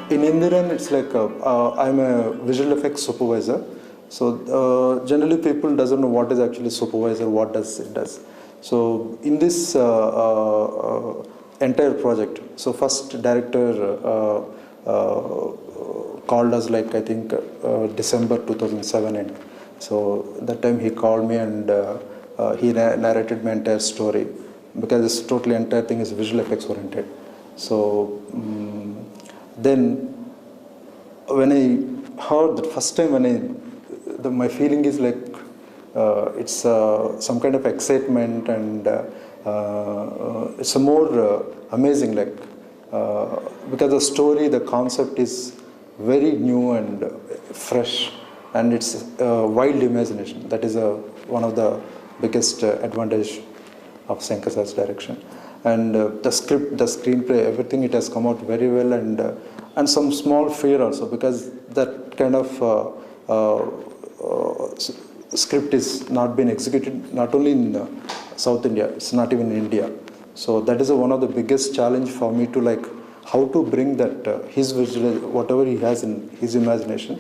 In Enthiran, it's like I'm a visual effects supervisor. So generally, people doesn't know what is actually supervisor, what does it does. So in this entire project, so first director called us like I think December 2007, and so that time he called me and he narrated my entire story because this totally entire thing is visual effects oriented. So then when I heard that first time, my feeling is like it's some kind of excitement, and it's a more amazing, like because the story, the concept is very new and fresh, and it's wild imagination. That is one of the biggest advantage of Shankar Sir's direction. And the script, the screenplay, everything, it has come out very well, and some small fear also, because that kind of script is not been executed not only in South India, it's not even in India. So that is one of the biggest challenge for me to like how to bring that his visual, whatever he has in his imagination,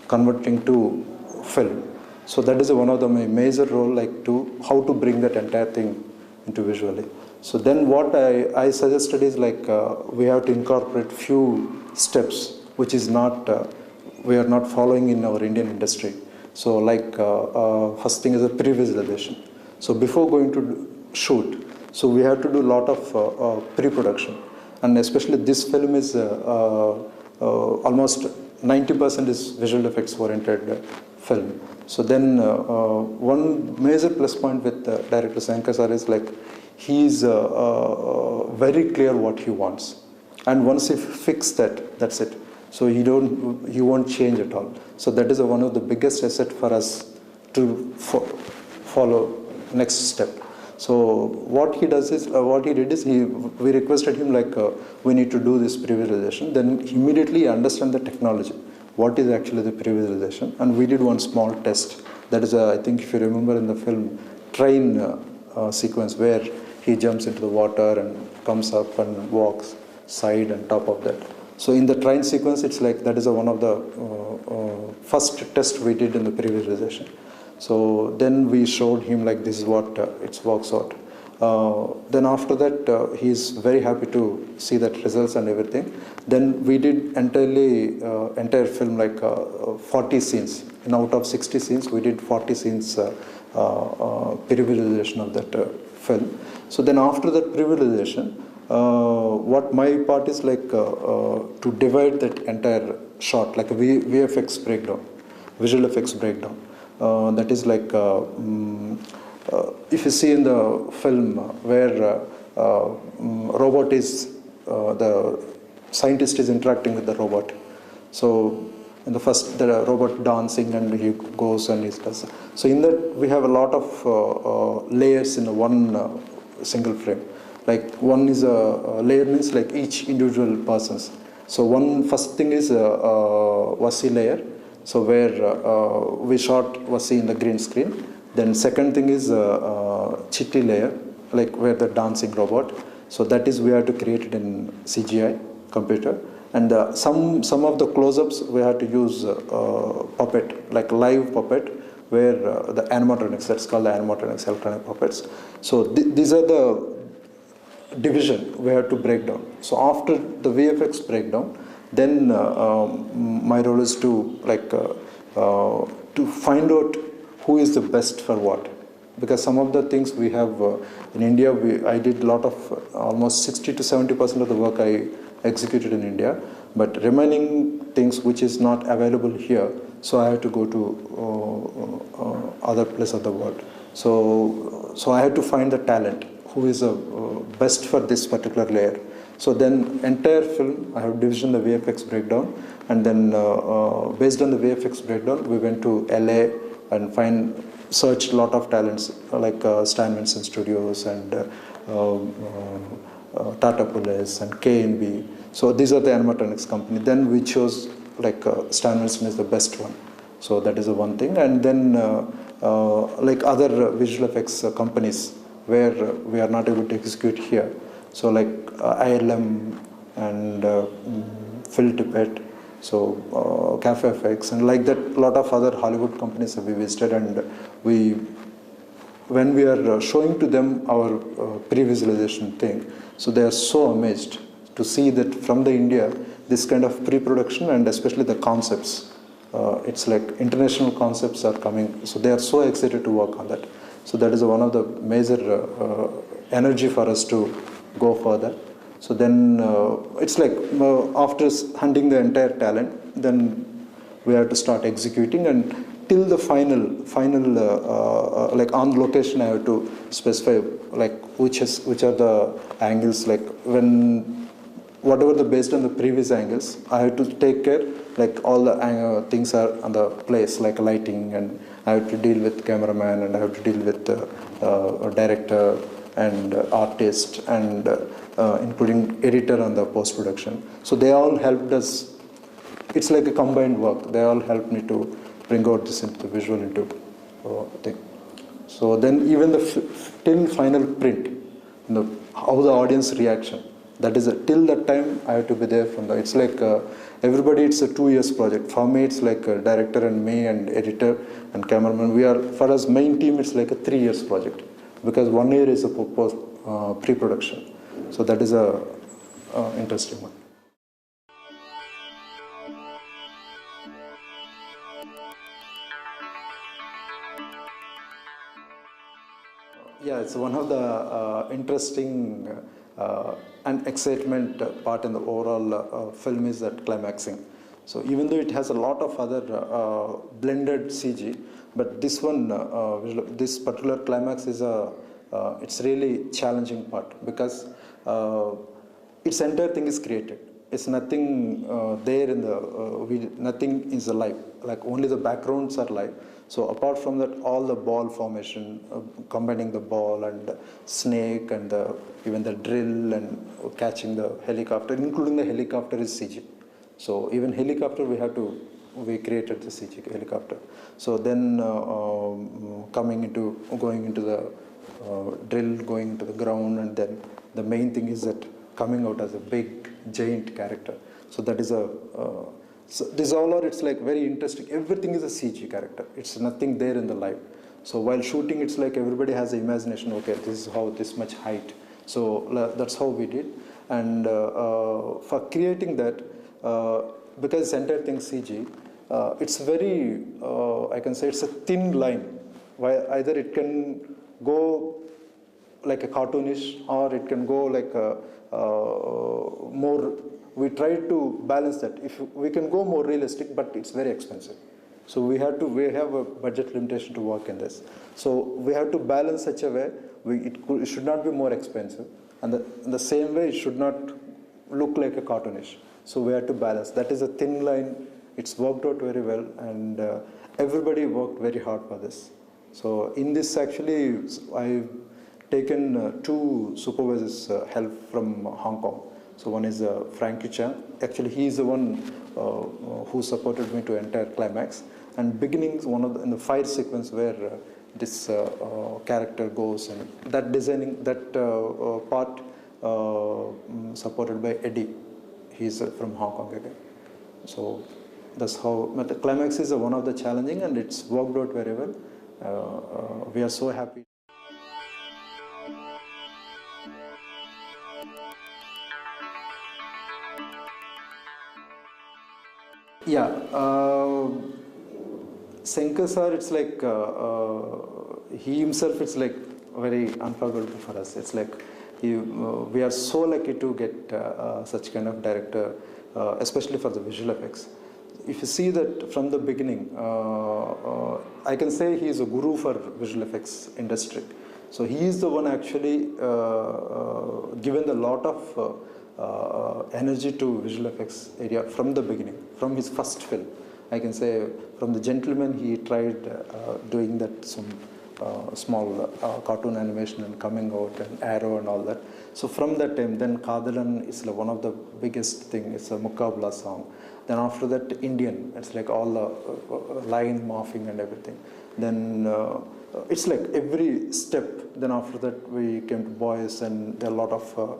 converting to film. So that is one of the major role, like to how to bring that entire thing into visually. So then what I suggested is like we have to incorporate few steps which is not we are not following in our Indian industry. So like first thing is a pre-visualization. So before going to shoot, so we have to do a lot of pre-production, and especially this film is almost 90% is visual effects oriented film. So then one major plus point with director Shankar Sir is like he is very clear what he wants, and once he fixes that, that's it. So he won't change at all. So that is one of the biggest asset for us to follow next step. So what he does is what he did is we requested him like we need to do this pre-visualization. Then immediately understand the technology. What is actually the pre-visualization? And we did one small test. That is I think if you remember in the film, train sequence where he jumps into the water and comes up and walks side and top of that. So in the train sequence, it's like that is one of the first test we did in the pre-visualization. So then we showed him like this is what it works out. Then after that, he is very happy to see that results and everything. Then we did entire film like 40 scenes. And out of 60 scenes, we did 40 scenes pre-visualization of that film. So then after that pre-visualization, what my part is like to divide that entire shot, like a VFX breakdown, visual effects breakdown. That is like if you see in the film where robot is the scientist is interacting with the robot. So in the first, the robot dancing and he goes and he does. So in that we have a lot of layers in one single frame. Like one is a layer means like each individual persons. So one first thing is Vasi layer. So where we shot Vasi in the green screen. Then second thing is Chitti layer, like where the dancing robot. So that is we have to create it in CGI computer. And some of the close-ups we have to use puppet, like live puppet, where the animatronics, that's called the animatronics, electronic puppets. So these are the division we have to break down. So after the VFX breakdown, then my role is to like to find out who is the best for what. Because some of the things we have in India, I did a lot of almost 60 to 70% of the work I executed in India, but remaining things which is not available here, so I have to go to other place of the world. So I have to find the talent who is best for this particular layer. So then entire film, I have division the VFX breakdown, and then based on the VFX breakdown, we went to LA and searched a lot of talents like Stan Vincent Studios and Tata Police and KNB. So these are the animatronics company. Then we chose like Stan Vincent is the best one. So that is the one thing. And then like other visual effects companies where we are not able to execute here. So like ILM and Phil Tippett, so VFX, and like that, a lot of other Hollywood companies have we visited, and when we are showing to them our pre-visualization thing, so they are so amazed to see that from the India, this kind of pre-production and especially the concepts, it's like international concepts are coming, so they are so excited to work on that. So that is one of the major energy for us to go further. So then it's like after hunting the entire talent, then we have to start executing, and till the final like on location I have to specify like which are the angles, like when whatever the based on the previous angles I have to take care like all the things are on the place, like lighting, and I have to deal with cameraman, and I have to deal with director and artist, and including editor on the post production. So they all helped us. It's like a combined work. They all helped me to bring out this into the visual into thing. So then even the till final print, how the audience reaction, that is till that time I have to be there from the, it's like everybody, it's a 2 years project. For me it's like a director and me and editor and cameraman, we are, for us main team it's like a 3 years project, because 1 year is a pre-production. So that is a interesting one. Yeah, it's one of the interesting and excitement part in the overall film is that climaxing. So even though it has a lot of other blended CG, but this one, this particular climax is it's really challenging part, because its entire thing is created. It's nothing there in the, nothing is alive, like only the backgrounds are live. So apart from that, all the ball formation, combining the ball and snake and even the drill and catching the helicopter, including the helicopter is CG. So even helicopter we created the CG helicopter. So then going into the drill, going into the ground, and then the main thing is that coming out as a big giant character. So that is so this all are, it's like very interesting. Everything is a CG character. It's nothing there in the live. So while shooting, it's like everybody has the imagination. Okay, this is how this much height. So that's how we did. And for creating that, because entire thing CG, it's very I can say it's a thin line. Why either it can go like a cartoonish, or it can go like a more. We try to balance that. If we can go more realistic, but it's very expensive. So we have a budget limitation to work in this. So we have to balance such a way. It should not be more expensive, and in the same way it should not look like a cartoonish. So we have to balance. That is a thin line. It's worked out very well, and everybody worked very hard for this. So in this actually, I've taken 2 supervisors' help from Hong Kong. So one is Frankie Chan. Actually, he is the one who supported me to entire climax. And beginnings, in the fight sequence where this character goes, and that designing, that part supported by Eddie. He's from Hong Kong again. So that's how. But the climax is one of the challenging, and it's worked out very well. We are so happy. Yeah, Shankar sir, it's like he himself, it's like very unforgettable for us. It's like we are so lucky to get such kind of director, especially for the visual effects. If you see that from the beginning, I can say he is a guru for visual effects industry. So he is the one actually given a lot of energy to visual effects area from the beginning, from his first film. I can say from The Gentleman, he tried doing that some small cartoon animation and coming out and Arrow and all that. So from that time, then Kadalan is one of the biggest thing. It's a Mukabla song. Then after that, Indian. It's like all the line morphing and everything. Then it's like every step. Then after that, we came to Boys, and there are a lot of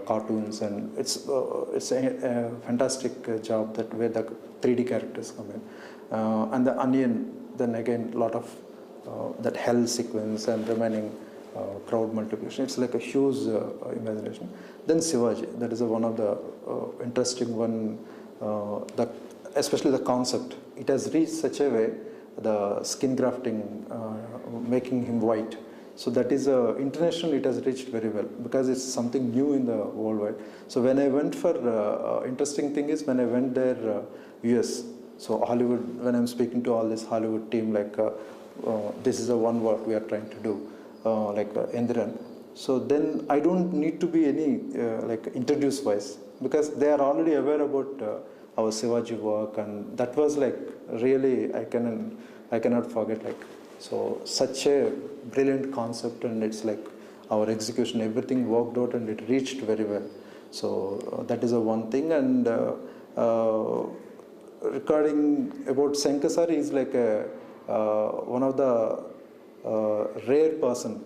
cartoons, and it's a fantastic job that where the 3D characters come in, and the Onion. Then again, a lot of that hell sequence and remaining crowd multiplication. It's like a huge imagination. Then Shivaji, that is one of the interesting one. Especially the concept, it has reached such a way, the skin grafting, making him white. So that is internationally it has reached very well because it's something new in the worldwide. So when I went for interesting thing is when I went there US. So Hollywood, when I'm speaking to all this Hollywood team, like this is a one work we are trying to do, like Enthiran. So then I don't need to be any like introduce wise because they are already aware about our Shivaji work, and that was like really I cannot forget, like, so such a brilliant concept, and it's like our execution, everything worked out and it reached very well. So that is a one thing. And regarding about Shankar sir, is like a one of the rare person,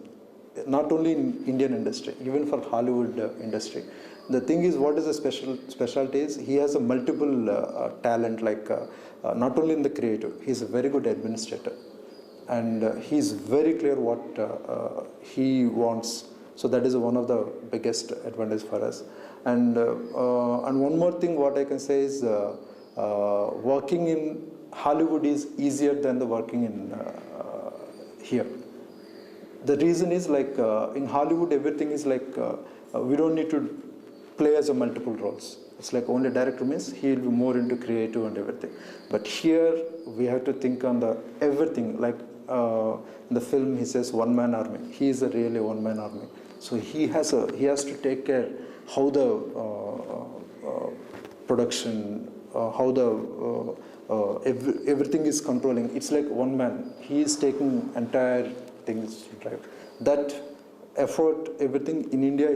not only in Indian industry, even for Hollywood industry. The thing is, what is the specialty is he has a multiple talent, like not only in the creative, he's a very good administrator, and he's very clear what he wants. So that is one of the biggest advantage for us. And one more thing, what I can say is working in Hollywood is easier than the working in here. The reason is like in Hollywood, everything is like we don't need to play as a multiple roles. It's like only director means he'll be more into creative and everything. But here we have to think on the everything. Like in the film, he says one-man army. He is a really one-man army. So he has to take care how the production, how the everything is controlling. It's like one man. He is taking entire things to drive. That effort, everything in India,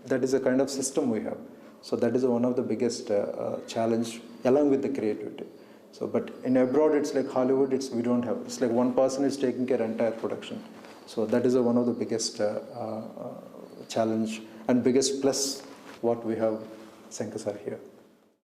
that is a kind of system we have. So that is one of the biggest challenge along with the creativity. So, but in abroad, it's like Hollywood, we don't have. It's like one person is taking care of entire production. So that is one of the biggest challenge and biggest plus what we have Shankar sir here.